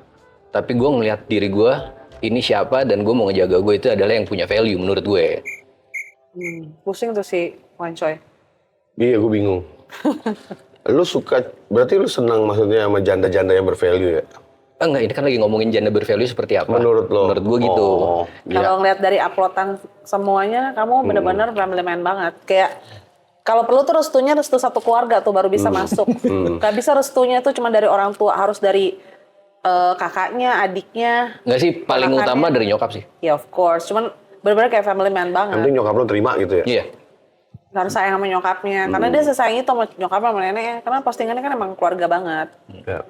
tapi gue ngelihat diri gue ini siapa dan gue mau ngejaga gue itu adalah yang punya value menurut gue. Pusing tuh si Wancoy. Iya, gue bingung. Lu suka, berarti lu senang maksudnya sama janda-janda yang bervalue ya? Enggak, ini kan lagi ngomongin janda bervalue seperti apa. Menurut lo? Menurut gue gitu. Kalau ngeliat dari uploadan semuanya, kamu bener-bener family man banget. Kayak kalau perlu tuh restunya restu satu keluarga tuh baru bisa masuk. Gak bisa restunya tuh cuma dari orang tua, harus dari kakaknya, adiknya. Enggak sih, paling ponakannya. utama dari nyokap sih. Ya of course, cuman bener-bener kayak family man Yang banget. penting nyokap lo terima gitu ya? Iya. Harus sayang sama nyokapnya, karena dia sesayang itu sama nyokapnya sama neneknya. Karena postingannya kan emang keluarga banget. Ya.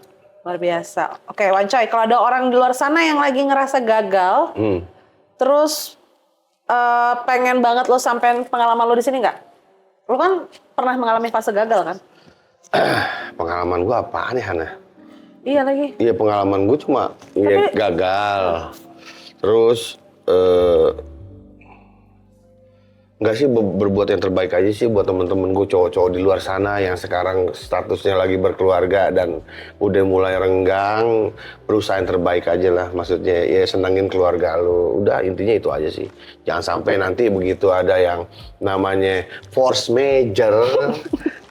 Luar biasa. Oke, Wancoy, kalau ada orang di luar sana yang lagi ngerasa gagal, terus pengen banget lo sampein pengalaman lo di sini nggak? Lo kan pernah mengalami fase gagal kan? Pengalaman gue apaan ya, Hana? Iya lagi. Iya, pengalaman gue cuma ya, gagal. Terus nggak sih berbuat yang terbaik aja sih buat temen-temen gue cowok-cowok di luar sana yang sekarang statusnya lagi berkeluarga dan udah mulai renggang, berusaha yang terbaik aja lah, maksudnya ya senengin keluarga lo, udah intinya itu aja sih. Jangan sampai nanti begitu ada yang namanya force major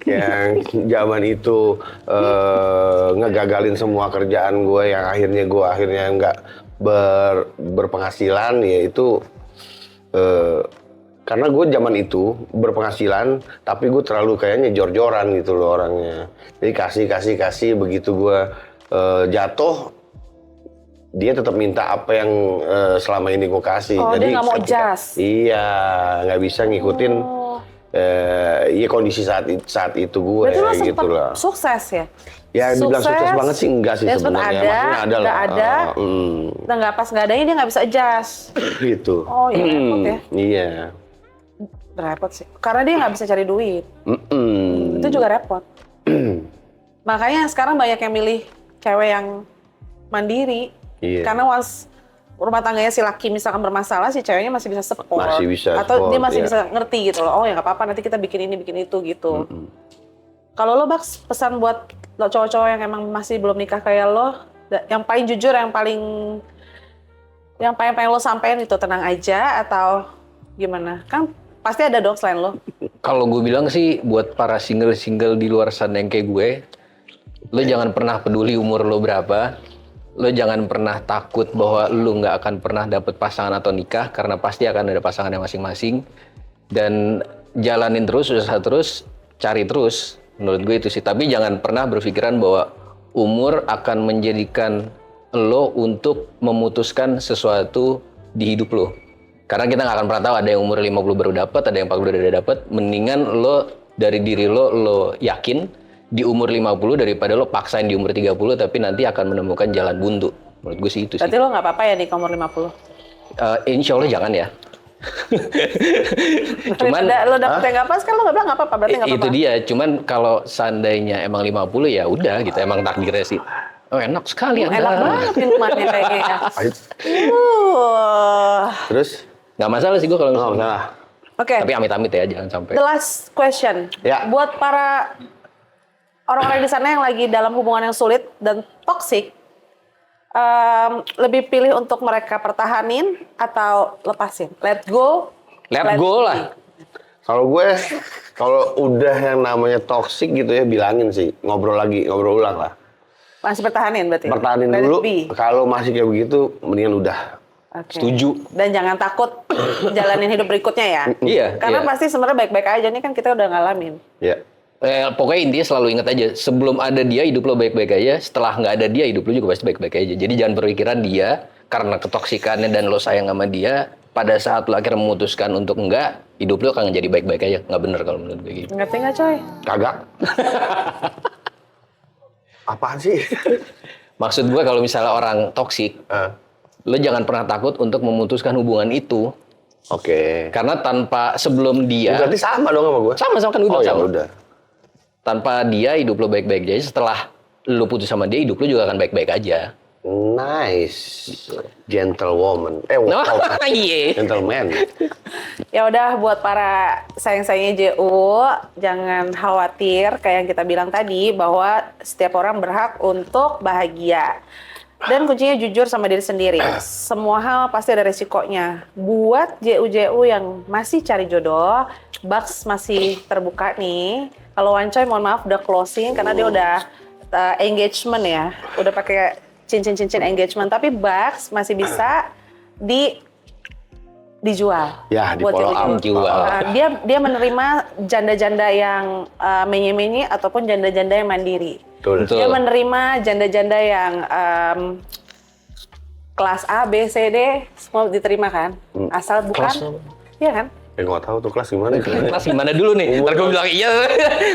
yang zaman itu ngegagalin semua kerjaan gue yang akhirnya nggak berpenghasilan, ya itu karena gue zaman itu berpenghasilan, tapi gue terlalu kayaknya jor-joran gitu loh orangnya. Jadi kasih, begitu gue jatuh, dia tetap minta apa yang selama ini gue kasih. Oh, jadi dia nggak mau adjust. Iya, nggak bisa ngikutin iya kondisi saat itu gue gitu lah. Sukses ya? Ya dibilang sukses banget sih enggak sih sebenarnya. Maksudnya ada lah. Nah nggak pas nggak adanya dia nggak bisa adjust. Gitu. Oh iya repot ya? Iya. Repot sih. Karena dia nggak bisa cari duit. Itu juga repot. Makanya sekarang banyak yang milih cewek yang mandiri. Iya. Karena once rumah tangganya si laki misalkan bermasalah, si ceweknya masih bisa support. Masih bisa Atau support, dia masih iya. bisa ngerti gitu loh. Oh ya nggak apa-apa, nanti kita bikin ini, bikin itu gitu. Kalau lo Baks, pesan buat lo cowok-cowok yang emang masih belum nikah kayak lo, yang paling jujur, yang paling pengen lo sampein itu tenang aja atau gimana? Kan pasti ada dong selain lo. Kalau gue bilang sih buat para single-single di luar sana yang kayak gue, lo jangan pernah peduli umur lo berapa. Lo jangan pernah takut bahwa lo nggak akan pernah dapet pasangan atau nikah, karena pasti akan ada pasangannya masing-masing. Dan jalanin terus, usaha terus, cari terus. Menurut gue itu sih. Tapi jangan pernah berpikiran bahwa umur akan menjadikan lo untuk memutuskan sesuatu di hidup lo. Karena kita nggak akan pernah tahu, ada yang umur 50 baru dapat, ada yang 40 udah dapat. Mendingan lo dari diri lo yakin di umur 50 daripada lo paksain di umur 30 tapi nanti akan menemukan jalan buntu. Menurut gue sih itu sih. Berarti lo nggak apa-apa ya di umur 50? Insya Allah jangan ya. Cuman lo dapet yang nggak pas kan lo nggak bilang nggak apa-apa, berarti nggak apa-apa. itu dia. Cuman kalau seandainya emang 50 ya udah gitu, emang takdirnya sih. Oh enak sekali Anda. Enak banget minumannya kayaknya. Terus? Nggak masalah sih gue kalau Nggak misalnya. masalah. Oke. Ya. Tapi amit-amit ya, jangan sampai. The last question. Ya. Buat para orang-orang di sana yang lagi dalam hubungan yang sulit dan toksik, lebih pilih untuk mereka pertahanin atau lepasin? Let go. Let go lah. Kalau gue, kalau udah yang namanya toxic gitu ya, bilangin sih. Ngobrol ulang lah. Masih pertahanin berarti? Pertahanin Let it dulu, be. kalau masih kayak begitu, mendingan udah. Oke. Setuju. Dan jangan takut jalanin hidup berikutnya ya. Iya, Karena iya. pasti sebenarnya baik-baik aja. Ini kan kita udah ngalamin. Ya. Pokoknya intinya selalu ingat aja, sebelum ada dia hidup lo baik-baik aja, setelah nggak ada dia hidup lo juga pasti baik-baik aja. Jadi jangan berpikiran dia karena ketoksikannya dan lo sayang sama dia, pada saat lo akhirnya memutuskan untuk enggak, hidup lo akan jadi baik-baik aja. Nggak bener kalau menurut gue gitu. Ngerti nggak coy? Kagak. Apaan sih? Maksud gue kalau misalnya orang toksik, lo jangan pernah takut untuk memutuskan hubungan itu. Oke. Karena tanpa sebelum dia, Berarti sama dong sama gue? sama kan gue Oh bilang ya sama. udah. Tanpa dia hidup lo baik-baik aja, setelah lo putus sama dia hidup lo juga akan baik-baik aja. Nice. Gentlewoman. Nah, iya. Gentleman. Ya udah buat para sayang-sayangnya JU, jangan khawatir kayak yang kita bilang tadi bahwa setiap orang berhak untuk bahagia. Dan kuncinya jujur sama diri sendiri. Semua hal pasti ada resikonya. Buat JU-JU yang masih cari jodoh, box masih terbuka nih. Kalau Wancoy mohon maaf udah closing karena dia udah engagement ya. Udah pakai cincin-cincin engagement, tapi box masih bisa dijual. Ya, di buat follow up. JU-JU. Dia menerima janda-janda yang menye-menye ataupun janda-janda yang mandiri. Betul. Dia menerima janda-janda yang kelas A, B, C, D semua diterima kan? Asal bukan, Kelas apa? iya kan? Nggak tahu tuh kelas gimana. Kelas gimana dulu nih? Ntar gue bilang iya.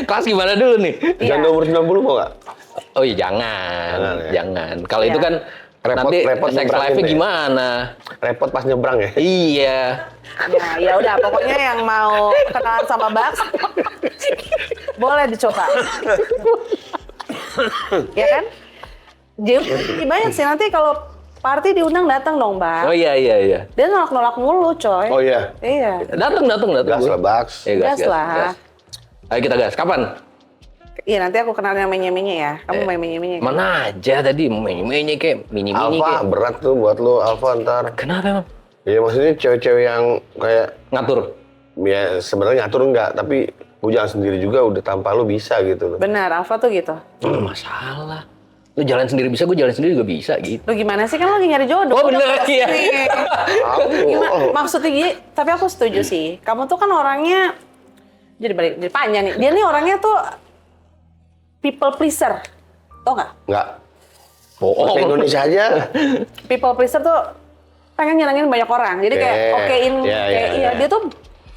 Kelas gimana dulu nih? Janda umur 90 mau nggak? Oh iya jangan, Jangan, ya? jangan. Kalau Iya. itu kan nanti repot sex nyebrangin life-nya deh. gimana? Repot pas nyebrang ya? Iya. Ya udah pokoknya yang mau kenalan sama Bax boleh dicoba. Ya kan? Jadi banyak sih nanti kalau party diundang datang dong, Bang. Oh iya. Dia nolak-nolak mulu, coy. Oh iya. Iya. Datang. Gas lah, Bax. Gas Gas lah. Ayo kita gas. Kapan? Iya nanti aku kenalin yang menye-menye ya. Kamu main menye-menye. Mana aja tadi mini-mini kayak mini-mini Alfa kayak. berat tuh buat lo, Alfa ntar. Kenapa emang? Ya maksudnya cewek-cewek yang kayak Ngatur. ya sebenarnya ngatur enggak, tapi gue jalan sendiri juga udah tanpa lo bisa gitu loh. Benar, Alfa tuh gitu. Nggak masalah. Lu jalan sendiri bisa, gue jalan sendiri juga bisa gitu. Lu gimana sih? Kan lu lagi nyari jodoh. Oh, Udah bener, pasti iya. nih. Gimana? Maksudnya gini, tapi aku setuju sih. Kamu tuh kan orangnya, jadi panjang nih. Dia nih orangnya tuh people pleaser. Tau nggak? Enggak. Oh, Bahasa Indonesia aja. People pleaser tuh pengen nyenengin banyak orang. Jadi kayak okein, Iya. dia tuh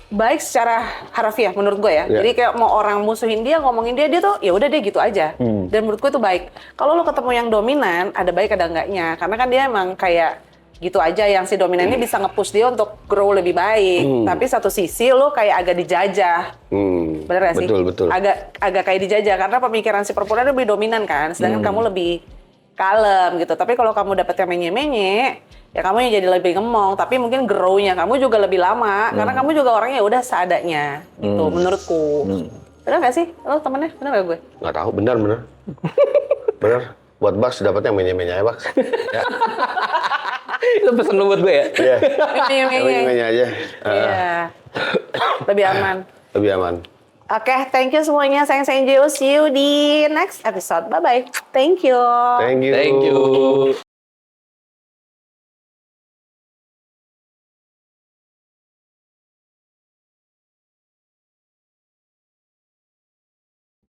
baik secara harfiah menurut gue ya. Iya. Jadi kayak mau orang musuhin dia, ngomongin dia tuh ya udah dia gitu aja. Dan menurut gue itu baik. Kalau lo ketemu yang dominan, ada baik ada enggaknya. Karena kan dia emang kayak gitu aja, yang si dominan ini bisa nge-push dia untuk grow lebih baik. Tapi satu sisi lo kayak agak dijajah. Bener gak sih? Betul. Agak kayak dijajah karena pemikiran si perempuan lebih dominan kan, sedangkan kamu lebih kalem gitu. Tapi kalau kamu dapet yang menye-menye, ya kamu yang jadi lebih ngemong, tapi mungkin grow-nya kamu juga lebih lama karena kamu juga orangnya ya udah seadanya gitu menurutku. Bener gak sih? Lo temennya bener gak gue? Nggak tahu, benar. Benar. Buat Bax dapatnya menye-menye aja, Bax. Ya. itu pesen lu buat gue ya? Iya. Menye-menye. Menye-menye aja. Iya. Lebih aman. Lebih aman. Oke, thank you semuanya. Sayang-sayang JO. See you di next episode. Bye-bye. Thank you. Thank you. Thank you.